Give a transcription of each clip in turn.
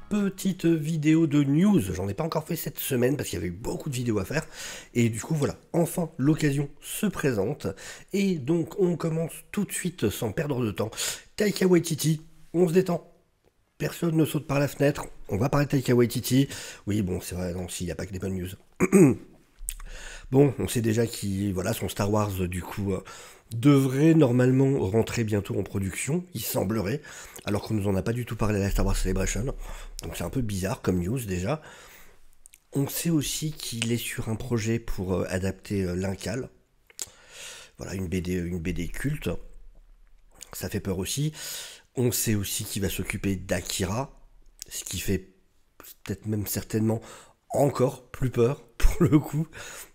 petite vidéo de news. J'en ai pas encore fait cette semaine parce qu'il y avait eu beaucoup de vidéos à faire. Et du coup, voilà, enfin, l'occasion se présente. Et donc, on commence tout de suite sans perdre de temps. Taika Waititi, on se détend. Personne ne saute par la fenêtre. On va parler de Taika Waititi. Oui, bon, c'est vrai, non, s'il n'y a pas que des bonnes news. Bon, on sait déjà qu'il, voilà, son Star Wars, du coup, devrait normalement rentrer bientôt en production, il semblerait, alors qu'on nous en a pas du tout parlé à la Star Wars Celebration. Donc c'est un peu bizarre comme news déjà. On sait aussi qu'il est sur un projet pour adapter l'Incal. Voilà, une BD culte. Ça fait peur aussi. On sait aussi qu'il va s'occuper d'Akira, ce qui fait peut-être même certainement encore plus peur pour le coup.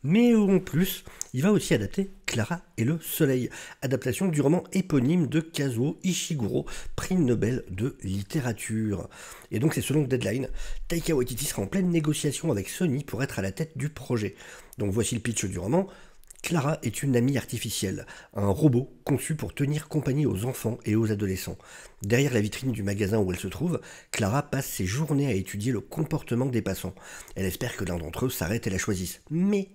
Mais en plus, il va aussi adapter Clara et le Soleil, adaptation du roman éponyme de Kazuo Ishiguro, prix Nobel de littérature. Et donc c'est selon Deadline, Taika Waititi sera en pleine négociation avec Sony pour être à la tête du projet. Donc voici le pitch du roman. Clara est une amie artificielle, un robot conçu pour tenir compagnie aux enfants et aux adolescents. Derrière la vitrine du magasin où elle se trouve, Clara passe ses journées à étudier le comportement des passants. Elle espère que l'un d'entre eux s'arrête et la choisisse. Mais,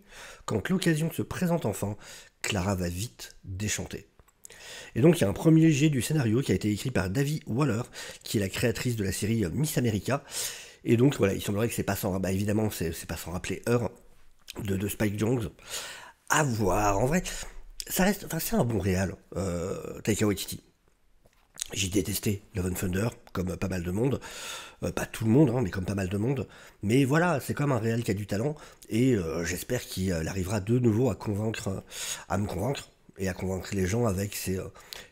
quand l'occasion se présente enfin, Clara va vite déchanter. Et donc il y a un premier jet du scénario qui a été écrit par Davy Waller, qui est la créatrice de la série Miss America. Et donc voilà, il semblerait que c'est pas sans... Bah évidemment, c'est pas sans rappeler Heure de Spike Jonze. À voir, en vrai, ça reste, enfin c'est un bon réal, Taika Waititi. J'ai détesté Love and Thunder, comme pas mal de monde, pas tout le monde, hein, mais comme pas mal de monde. Mais voilà, c'est comme un réal qui a du talent, et j'espère qu'il arrivera de nouveau à me convaincre, et à convaincre les gens avec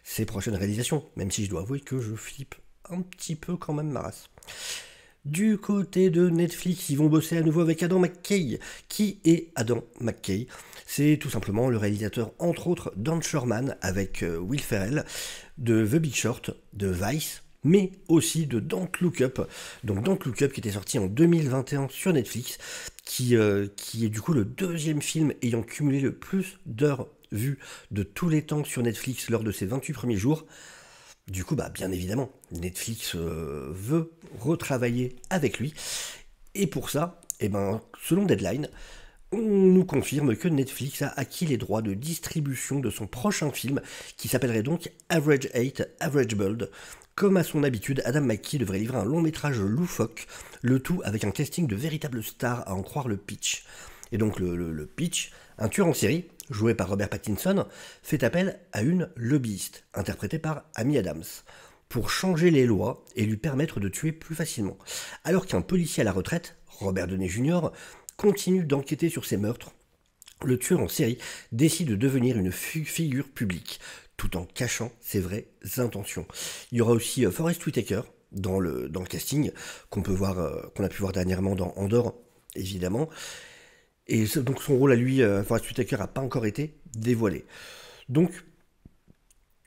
ses prochaines réalisations, même si je dois avouer que je flippe un petit peu quand même ma race. Du côté de Netflix, ils vont bosser à nouveau avec Adam McKay. Qui est Adam McKay? C'est tout simplement le réalisateur, entre autres, d'Anchorman avec Will Ferrell, de The Big Short, de Vice, mais aussi de Don't Look Up. Donc Don't Look Up qui était sorti en 2021 sur Netflix, qui est du coup le deuxième film ayant cumulé le plus d'heures vues de tous les temps sur Netflix lors de ses 28 premiers jours. Du coup, bah, bien évidemment, Netflix veut retravailler avec lui. Et pour ça, eh ben, selon Deadline, on nous confirme que Netflix a acquis les droits de distribution de son prochain film, qui s'appellerait donc Average 8, Average Build. Comme à son habitude, Adam McKay devrait livrer un long métrage loufoque, le tout avec un casting de véritables stars à en croire le pitch. Et donc le pitch, un tueur en série, joué par Robert Pattinson, fait appel à une lobbyiste, interprétée par Amy Adams, pour changer les lois et lui permettre de tuer plus facilement. Alors qu'un policier à la retraite, Robert Downey Jr., continue d'enquêter sur ces meurtres, le tueur en série décide de devenir une figure publique, tout en cachant ses vraies intentions. Il y aura aussi Forest Whitaker dans le casting, qu'on a pu voir dernièrement dans Andor, évidemment. Et donc son rôle à lui, Forest Whitaker, n'a pas encore été dévoilé. Donc,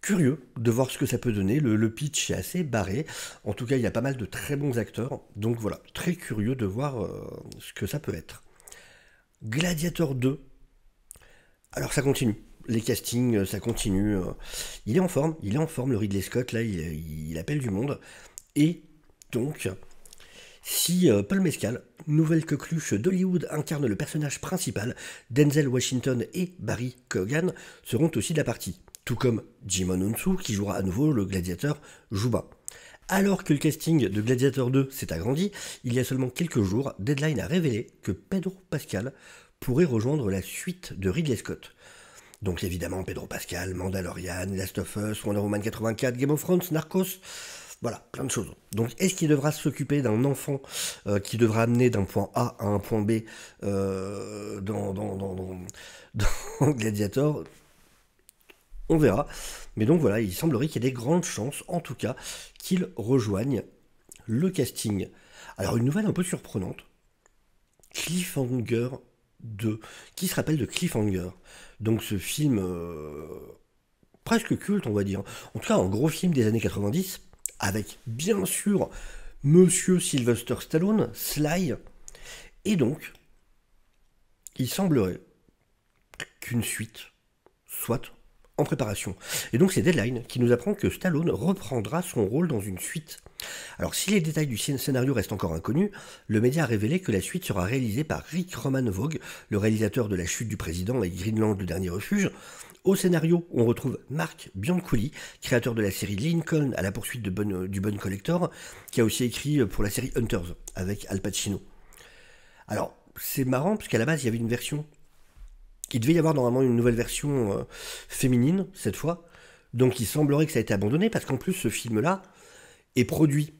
curieux de voir ce que ça peut donner. Le pitch est assez barré. En tout cas, il y a pas mal de très bons acteurs. Donc voilà, très curieux de voir ce que ça peut être. Gladiator 2. Alors ça continue. Les castings, ça continue. Il est en forme, le Ridley Scott, là, il appelle du monde. Et donc, si Paul Mescal, nouvelle coqueluche d'Hollywood, incarne le personnage principal, Denzel Washington et Barry Keoghan seront aussi de la partie, tout comme Jimon Hounsou qui jouera à nouveau le gladiateur Juba. Alors que le casting de Gladiator 2 s'est agrandi, il y a seulement quelques jours, Deadline a révélé que Pedro Pascal pourrait rejoindre la suite de Ridley Scott. Donc évidemment Pedro Pascal, Mandalorian, Last of Us, Wonder Woman 84, Game of Thrones, Narcos... Voilà, plein de choses. Donc, est-ce qu'il devra s'occuper d'un enfant qui devra amener d'un point A à un point B dans Gladiator? On verra. Mais donc voilà, il semblerait qu'il y ait des grandes chances, en tout cas, qu'il rejoigne le casting. Alors, une nouvelle un peu surprenante. Cliffhanger 2. Qui se rappelle de Cliffhanger? Donc, ce film presque culte, on va dire. En tout cas, un gros film des années 90. Avec bien sûr Monsieur Sylvester Stallone, Sly, et donc il semblerait qu'une suite soit en préparation. Et donc c'est Deadline qui nous apprend que Stallone reprendra son rôle dans une suite. Alors si les détails du scénario restent encore inconnus, le média a révélé que la suite sera réalisée par Rick Roman Vogue, le réalisateur de La Chute du Président et Greenland le Dernier Refuge. Au scénario, on retrouve Mark Bianculli, créateur de la série Lincoln à la poursuite du Bon Collector, qui a aussi écrit pour la série Hunters avec Al Pacino. Alors, c'est marrant parce qu'à la base, il y avait une version. Il devait y avoir normalement une nouvelle version féminine cette fois. Donc il semblerait que ça a été abandonné parce qu'en plus ce film-là est produit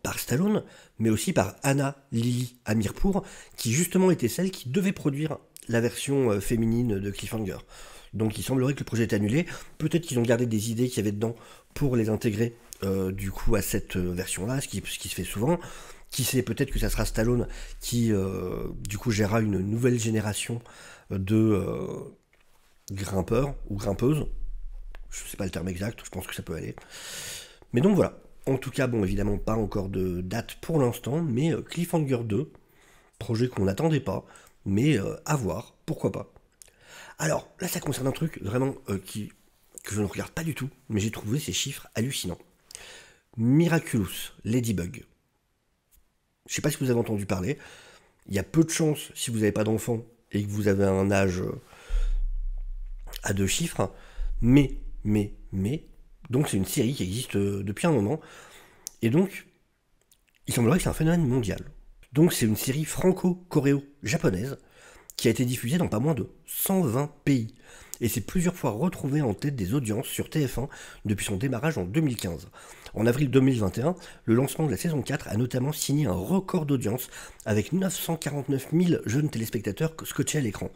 par Stallone, mais aussi par Anna Lily Amirpour, qui justement était celle qui devait produire la version féminine de Cliffhanger. Donc il semblerait que le projet est annulé. Peut-être qu'ils ont gardé des idées qu'il y avait dedans pour les intégrer du coup à cette version-là, ce qui se fait souvent. Qui sait, peut-être que ça sera Stallone qui du coup gérera une nouvelle génération de grimpeurs ou grimpeuses. Je sais pas le terme exact, je pense que ça peut aller. Mais donc voilà. En tout cas, bon, évidemment, pas encore de date pour l'instant, mais Cliffhanger 2, projet qu'on n'attendait pas, mais à voir, pourquoi pas. Alors, là, ça concerne un truc vraiment que je ne regarde pas du tout, mais j'ai trouvé ces chiffres hallucinants. Miraculous, Ladybug. Je sais pas si vous avez entendu parler. Il y a peu de chances, si vous n'avez pas d'enfant et que vous avez un âge à 2 chiffres, mais, donc c'est une série qui existe depuis un moment, et donc, il semblerait que c'est un phénomène mondial. Donc c'est une série franco-coréo-japonaise, qui a été diffusée dans pas moins de 120 pays, et s'est plusieurs fois retrouvée en tête des audiences sur TF1 depuis son démarrage en 2015. En avril 2021, le lancement de la saison 4 a notamment signé un record d'audience avec 949 000 jeunes téléspectateurs scotchés à l'écran,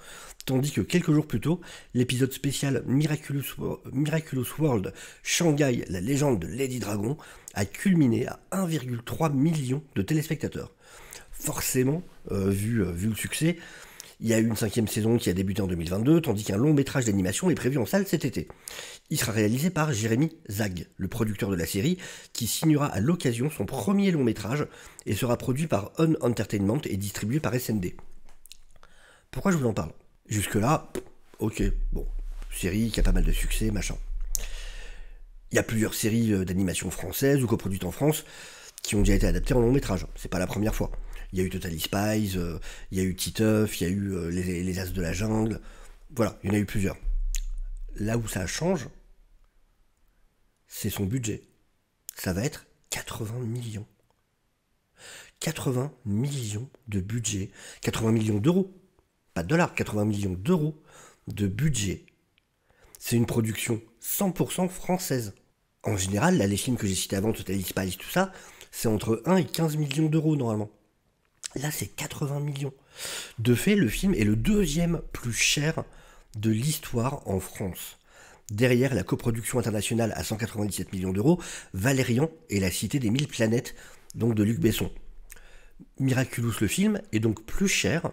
tandis que quelques jours plus tôt, l'épisode spécial Miraculous World Shanghai, la légende de Lady Dragon, a culminé à 1,3 million de téléspectateurs. Forcément, vu le succès, il y a eu une 5e saison qui a débuté en 2022, tandis qu'un long métrage d'animation est prévu en salle cet été. Il sera réalisé par Jérémy Zag, le producteur de la série, qui signera à l'occasion son premier long métrage et sera produit par On Entertainment et distribué par SND. Pourquoi je vous en parle? Jusque-là, ok, bon, série qui a pas mal de succès, machin. Il y a plusieurs séries d'animation françaises ou coproduites en France qui ont déjà été adaptées en long métrage, c'est pas la première fois. Il y a eu Totally Spies, il y a eu Titeuf, il y a eu les As de la Jungle. Voilà, il y en a eu plusieurs. Là où ça change, c'est son budget. Ça va être 80 millions. 80 millions de budget. 80 millions d'euros. Pas de dollars, 80 millions d'euros de budget. C'est une production 100% française. En général, là, les films que j'ai cités avant, Totally Spies, tout ça, c'est entre 1 et 15 millions d'euros normalement. Là, c'est 80 millions. De fait, le film est le 2e plus cher de l'histoire en France. Derrière la coproduction internationale à 197 millions d'euros, Valérian et la Cité des 1000 planètes, donc de Luc Besson. Miraculous, le film, est donc plus cher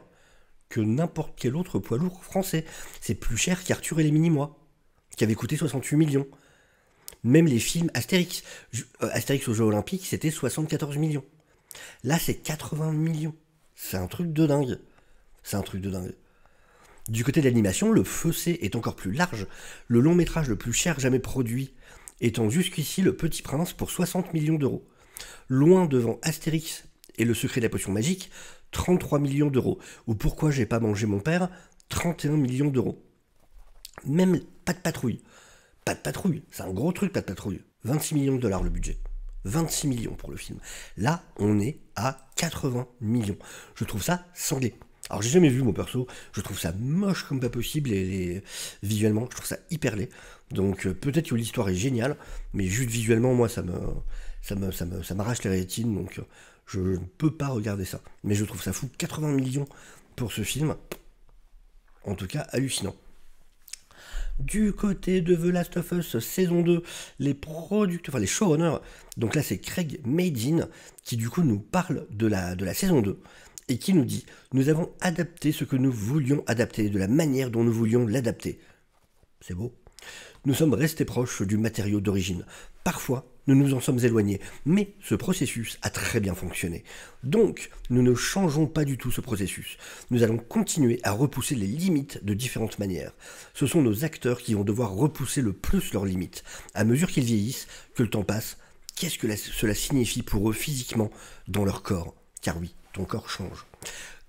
que n'importe quel autre poids lourd français. C'est plus cher qu'Arthur et les Minimois, qui avait coûté 68 millions. Même les films Astérix, Astérix aux Jeux Olympiques, c'était 74 millions. Là, c'est 80 millions. C'est un truc de dingue. C'est un truc de dingue. Du côté de l'animation, le fossé est encore plus large. Le long métrage le plus cher jamais produit étant jusqu'ici Le Petit Prince pour 60 millions d'euros. Loin devant Astérix et Le Secret de la Potion Magique, 33 millions d'euros. Ou Pourquoi j'ai pas mangé mon père, 31 millions d'euros. Même Pas de patrouille. Pas de patrouille, c'est un gros truc, Pas de patrouille. 26 millions de dollars le budget. 26 millions pour le film. Là, on est à 80 millions. Je trouve ça cinglé. Alors, j'ai jamais vu, mon perso. Je trouve ça moche comme pas possible et visuellement, je trouve ça hyper laid. Donc, peut-être que l'histoire est géniale, mais juste visuellement, moi, ça m'arrache les rétines. Donc, je ne peux pas regarder ça. Mais je trouve ça fou. 80 millions pour ce film. En tout cas, hallucinant. Du côté de The Last of Us saison 2, les producteurs, enfin les showrunners, donc là c'est Craig Mazin qui du coup nous parle de la saison 2 et qui nous dit: nous avons adapté ce que nous voulions adapter, de la manière dont nous voulions l'adapter. C'est beau. Nous sommes restés proches du matériau d'origine. Parfois, nous nous en sommes éloignés, mais ce processus a très bien fonctionné. Donc, nous ne changeons pas du tout ce processus. Nous allons continuer à repousser les limites de différentes manières. Ce sont nos acteurs qui vont devoir repousser le plus leurs limites, à mesure qu'ils vieillissent, que le temps passe, qu'est-ce que cela signifie pour eux physiquement dans leur corps. Car oui, ton corps change.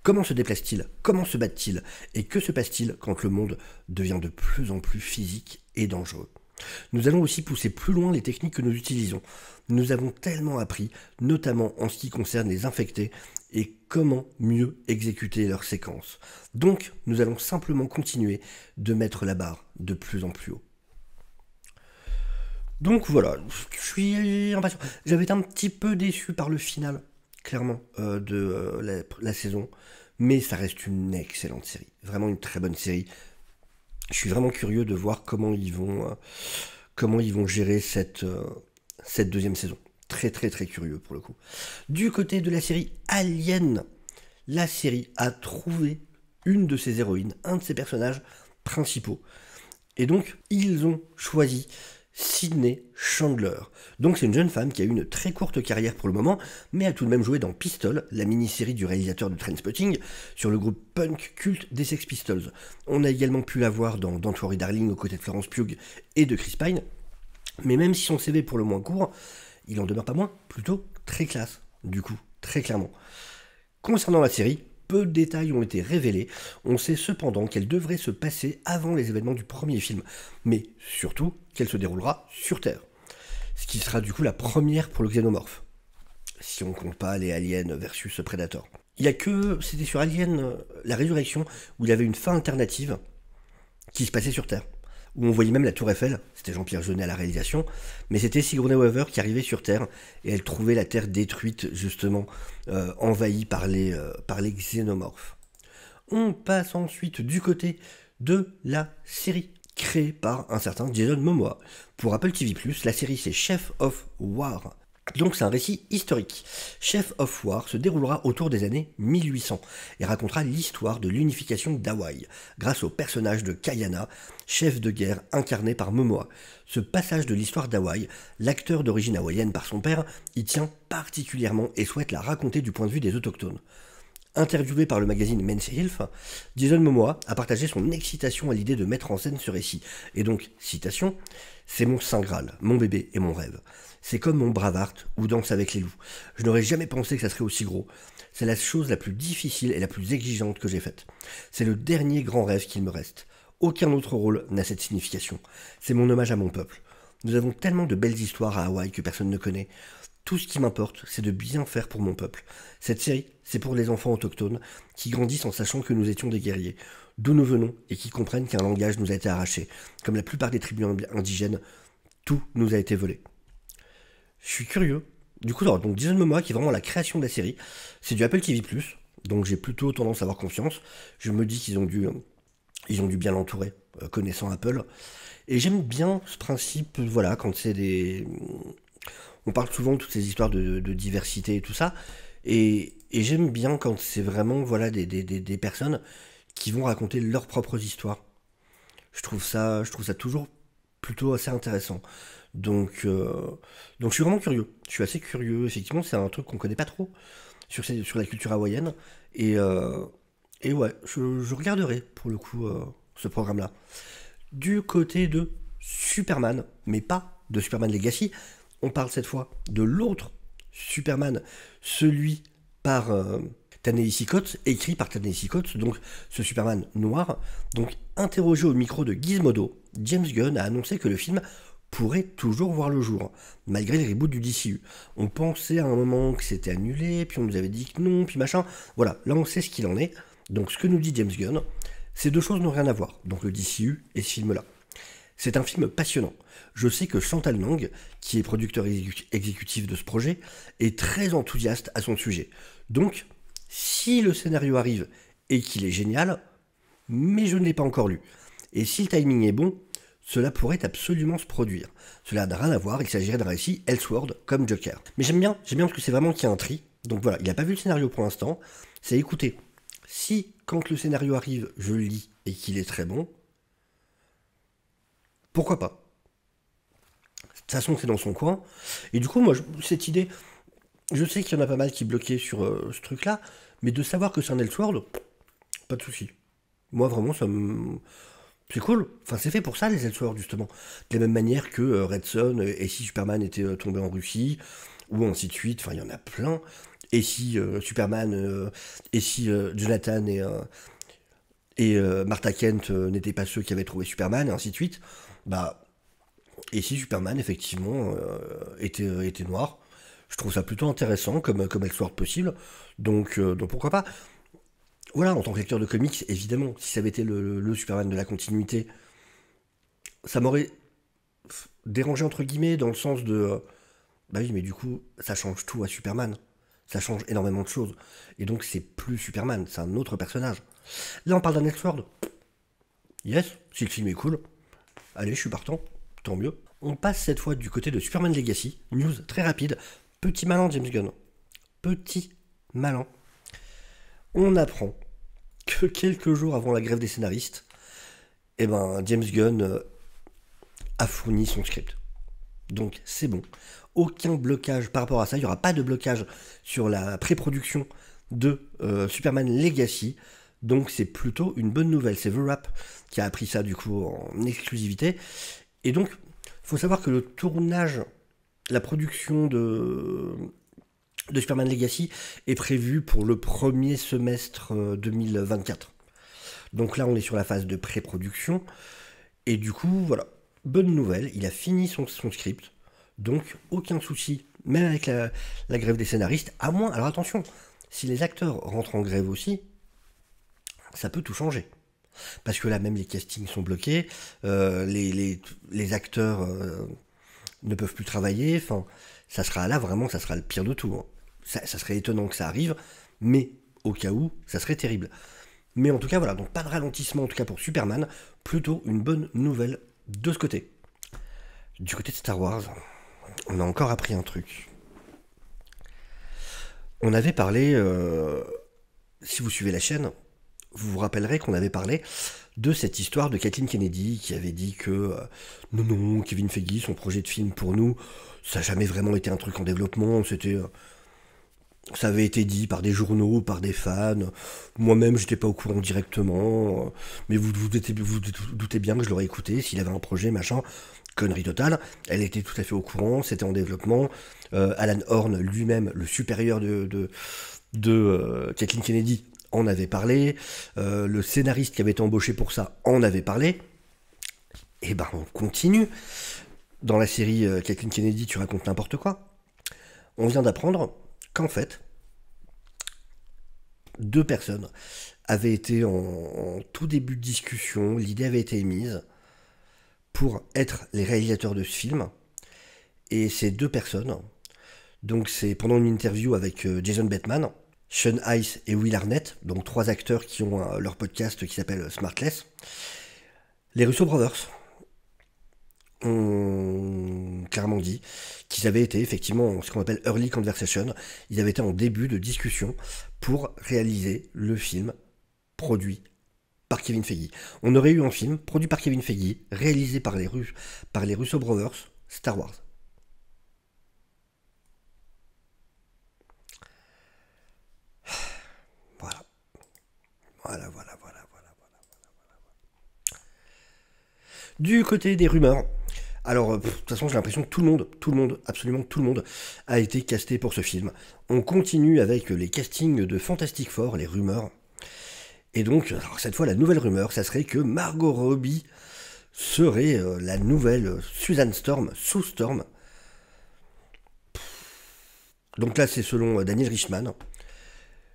Comment se déplace-t-il? Comment se battent-ils? Et que se passe-t-il quand le monde devient de plus en plus physique et dangereux? Nous allons aussi pousser plus loin les techniques que nous utilisons. Nous avons tellement appris, notamment en ce qui concerne les infectés, et comment mieux exécuter leurs séquences. Donc, nous allons simplement continuer de mettre la barre de plus en plus haut. Donc voilà, je suis impatient. J'avais été un petit peu déçu par le final, clairement, de la saison. Mais ça reste une excellente série. Vraiment une très bonne série. Je suis vraiment curieux de voir comment ils vont gérer cette deuxième saison. Très très très curieux pour le coup. Du côté de la série Alien, la série a trouvé une de ses héroïnes, un de ses personnages principaux. Et donc, ils ont choisi Sydney Chandler. Donc c'est une jeune femme qui a eu une très courte carrière pour le moment, mais a tout de même joué dans Pistol, la mini-série du réalisateur de Trainspotting, sur le groupe punk culte des Sex Pistols. On a également pu la voir dans Don't Worry Darling aux côtés de Florence Pugh et de Chris Pine, mais même si son CV est pour le moins court, il en demeure pas moins plutôt très classe, du coup, très clairement. Concernant la série, peu de détails ont été révélés, on sait cependant qu'elle devrait se passer avant les événements du premier film, mais surtout qu'elle se déroulera sur Terre. Ce qui sera du coup la première pour le xénomorphe, si on compte pas les aliens versus Predator. C'était sur Alien, la résurrection, où il y avait une fin alternative qui se passait sur Terre, où on voyait même la tour Eiffel, c'était Jean-Pierre Jeunet à la réalisation, mais c'était Sigourney Weaver qui arrivait sur Terre, et elle trouvait la Terre détruite, justement, envahie par les xénomorphes. On passe ensuite du côté de la série, créée par un certain Jason Momoa. Pour Apple TV+, la série c'est Chef of War. Donc c'est un récit historique. Chef of War se déroulera autour des années 1800 et racontera l'histoire de l'unification d'Hawaï grâce au personnage de Kayana, chef de guerre incarné par Momoa. Ce passage de l'histoire d'Hawaï, l'acteur d'origine hawaïenne par son père, y tient particulièrement et souhaite la raconter du point de vue des autochtones. Interviewé par le magazine Men's Health, Jason Momoa a partagé son excitation à l'idée de mettre en scène ce récit. Et donc, citation, « C'est mon saint Graal, mon bébé et mon rêve. C'est comme mon Braveheart ou Danse avec les loups. Je n'aurais jamais pensé que ça serait aussi gros. C'est la chose la plus difficile et la plus exigeante que j'ai faite. C'est le dernier grand rêve qu'il me reste. Aucun autre rôle n'a cette signification. C'est mon hommage à mon peuple. Nous avons tellement de belles histoires à Hawaï que personne ne connaît. Tout ce qui m'importe, c'est de bien faire pour mon peuple. Cette série, c'est pour les enfants autochtones qui grandissent en sachant que nous étions des guerriers, d'où nous venons et qui comprennent qu'un langage nous a été arraché. Comme la plupart des tribus indigènes, tout nous a été volé. » Je suis curieux. Du coup, donc Jason Momoa qui est vraiment la création de la série, c'est du Apple TV+, donc j'ai plutôt tendance à avoir confiance. Je me dis qu'ils ont dû bien l'entourer, connaissant Apple. Et j'aime bien ce principe, voilà, quand c'est des... On parle souvent de toutes ces histoires de diversité et tout ça, et j'aime bien quand c'est vraiment voilà, des personnes qui vont raconter leurs propres histoires. Je trouve ça toujours plutôt assez intéressant. Donc je suis vraiment curieux. Je suis assez curieux. Effectivement, c'est un truc qu'on connaît pas trop sur la culture hawaïenne. Et ouais, je regarderai pour le coup ce programme-là. Du côté de Superman, mais pas de Superman Legacy, on parle cette fois de l'autre Superman, celui par Ta-Nehisi Coates, écrit par Ta-Nehisi Coates, donc ce Superman noir. Donc interrogé au micro de Gizmodo, James Gunn a annoncé que le film pourrait toujours voir le jour, malgré les reboots du DCU. On pensait à un moment que c'était annulé, puis on nous avait dit que non, puis machin. Voilà, là on sait ce qu'il en est. Donc ce que nous dit James Gunn, ces deux choses n'ont rien à voir, donc le DCU et ce film-là. C'est un film passionnant. Je sais que Chantal Lang, qui est producteur exécutif de ce projet, est très enthousiaste à son sujet. Donc, si le scénario arrive et qu'il est génial, mais je ne l'ai pas encore lu, et si le timing est bon, cela pourrait absolument se produire. Cela n'a rien à voir, il s'agirait d'un récit Elseworld comme Joker. Mais j'aime bien parce que c'est vraiment qu'il y a un tri. Donc voilà, il n'a pas vu le scénario pour l'instant. C'est écoutez, si quand le scénario arrive, je le lis et qu'il est très bon, pourquoi pas? De toute façon, c'est dans son coin. Et du coup, moi, cette idée, je sais qu'il y en a pas mal qui bloquaient sur ce truc-là, mais de savoir que c'est un Elseworld, pas de souci. Moi, vraiment, C'est cool. Enfin, c'est fait pour ça, les Elseworlds, justement. De la même manière que Red Son, et si Superman était tombé en Russie, ou ainsi de suite. Enfin, il y en a plein. Et si Superman, et si Jonathan et Martha Kent n'étaient pas ceux qui avaient trouvé Superman, et ainsi de suite. Bah, et si Superman, effectivement, était noir. Je trouve ça plutôt intéressant comme Elseworld possible. Donc pourquoi pas. Voilà, en tant que lecteur de comics, évidemment, si ça avait été le Superman de la continuité, ça m'aurait dérangé entre guillemets dans le sens de bah oui, mais du coup ça change tout à Superman, ça change énormément de choses, et donc c'est plus Superman, c'est un autre personnage. Là on parle d'un Elseworld. Yes, si le film est cool, allez, je suis partant, tant mieux. On passe cette fois du côté de Superman Legacy. News très rapide. Petit malin James Gunn, petit malin. On apprend que quelques jours avant la grève des scénaristes, eh ben James Gunn a fourni son script. Donc c'est bon. Aucun blocage par rapport à ça. Il n'y aura pas de blocage sur la pré-production de Superman Legacy. Donc c'est plutôt une bonne nouvelle. C'est The Wrap qui a appris ça du coup en exclusivité. Et donc, il faut savoir que le tournage, la production de Superman Legacy est prévu pour le premier semestre 2024. Donc là, on est sur la phase de pré-production. Et du coup, voilà, bonne nouvelle, il a fini son script. Donc, aucun souci, même avec la grève des scénaristes. À moins, alors attention, si les acteurs rentrent en grève aussi, ça peut tout changer. Parce que là, même les castings sont bloqués, les acteurs ne peuvent plus travailler. Enfin, ça sera là, vraiment, ça sera le pire de tout. Hein. Ça serait étonnant que ça arrive, mais au cas où, ça serait terrible. Mais en tout cas, voilà, donc pas de ralentissement, en tout cas pour Superman, plutôt une bonne nouvelle de ce côté. Du côté de Star Wars, on a encore appris un truc. On avait parlé, si vous suivez la chaîne, vous vous rappellerez qu'on avait parlé de cette histoire de Kathleen Kennedy qui avait dit que non, Kevin Feige, son projet de film pour nous, ça n'a jamais vraiment été un truc en développement, ça avait été dit par des journaux, par des fans. Moi-même, j'étais pas au courant directement. Mais vous doutez bien que je l'aurais écouté s'il avait un projet, machin. Connerie totale. Elle était tout à fait au courant, c'était en développement. Alan Horn, lui-même, le supérieur de Kathleen Kennedy, en avait parlé. Le scénariste qui avait été embauché pour ça en avait parlé. Et ben, on continue. Dans la série Kathleen Kennedy, tu racontes n'importe quoi. On vient d'apprendre qu'en fait, deux personnes avaient été en tout début de discussion, l'idée avait été émise pour être les réalisateurs de ce film. Et ces deux personnes, donc c'est pendant une interview avec Jason Bateman, Sean Ice et Will Arnett, donc trois acteurs qui ont leur podcast qui s'appelle Smartless, les Russo Brothers ont clairement dit qu'ils avaient été effectivement ce qu'on appelle early conversation, ils avaient été en début de discussion pour réaliser le film produit par Kevin Feige. On aurait eu un film produit par Kevin Feige, réalisé par les Russo Brothers, Star Wars. Voilà. Voilà. Du côté des rumeurs, alors, de toute façon, j'ai l'impression que tout le monde, absolument tout le monde, a été casté pour ce film. On continue avec les castings de Fantastic Four, les rumeurs. Et donc, alors, cette fois, la nouvelle rumeur, ça serait que Margot Robbie serait la nouvelle Susan Storm, Sue Storm. Donc là, c'est selon Daniel Richman.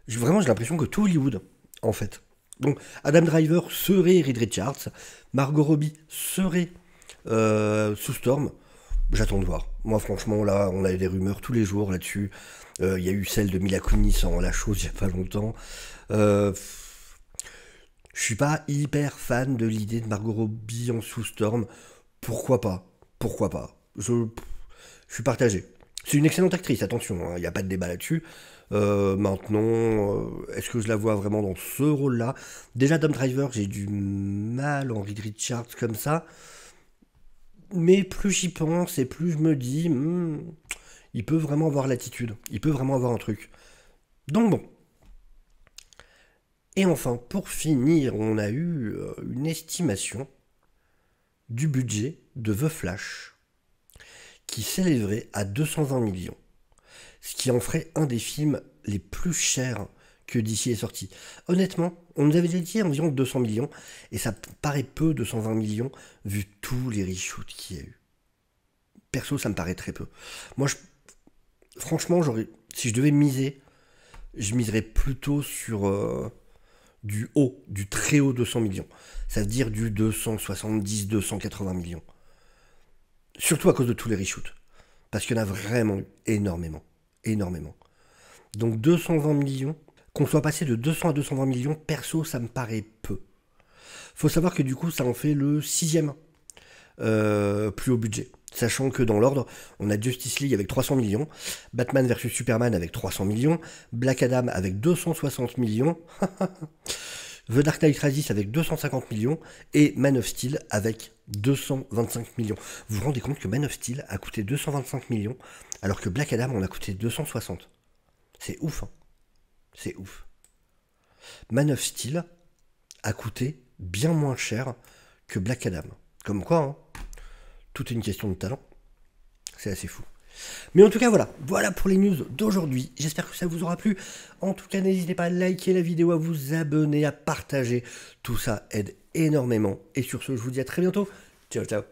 Vraiment, j'ai l'impression que tout Hollywood, en fait. Donc, Adam Driver serait Reed Richards, Margot Robbie serait Sue Storm, j'attends de voir. Moi, franchement, là, on a eu des rumeurs tous les jours là-dessus. Il y a eu celle de Mila Kunis en La Chose il n'y a pas longtemps. Je suis pas hyper fan de l'idée de Margot Robbie en Sue Storm. Pourquoi pas? Je suis partagé. C'est une excellente actrice, attention, il n'y a pas de débat là-dessus. Maintenant, est-ce que je la vois vraiment dans ce rôle-là? Déjà, Adam Driver, j'ai du mal en Reed Richards comme ça. Mais plus j'y pense et plus je me dis, il peut vraiment avoir l'attitude, il peut vraiment avoir un truc. Donc bon. Et enfin, pour finir, on a eu une estimation du budget de The Flash, qui s'élèverait à 220 millions, ce qui en ferait un des films les plus chers que DC est sorti. Honnêtement, on nous avait déjà dit environ 200 millions, et ça paraît peu, 220 millions, vu tous les reshoots qu'il y a eu. Perso, ça me paraît très peu. Moi, franchement, si je devais miser, je miserais plutôt sur du haut, du très haut 200 millions. Ça veut dire du 270, 280 millions. Surtout à cause de tous les reshoots. Parce qu'il y en a vraiment eu énormément. Énormément. Donc 220 millions, qu'on soit passé de 200 à 220 millions, perso, ça me paraît peu. Faut savoir que du coup, ça en fait le 6e plus haut budget. Sachant que dans l'ordre, on a Justice League avec 300 millions, Batman vs Superman avec 300 millions, Black Adam avec 260 millions, The Dark Knight Rises avec 250 millions, et Man of Steel avec 225 millions. Vous vous rendez compte que Man of Steel a coûté 225 millions, alors que Black Adam en a coûté 260. C'est ouf, hein. C'est ouf. Man of Steel a coûté bien moins cher que Black Adam. Comme quoi, hein, tout est une question de talent. C'est assez fou. Mais en tout cas, voilà pour les news d'aujourd'hui. J'espère que ça vous aura plu. En tout cas, n'hésitez pas à liker la vidéo, à vous abonner, à partager. Tout ça aide énormément. Et sur ce, je vous dis à très bientôt. Ciao, ciao.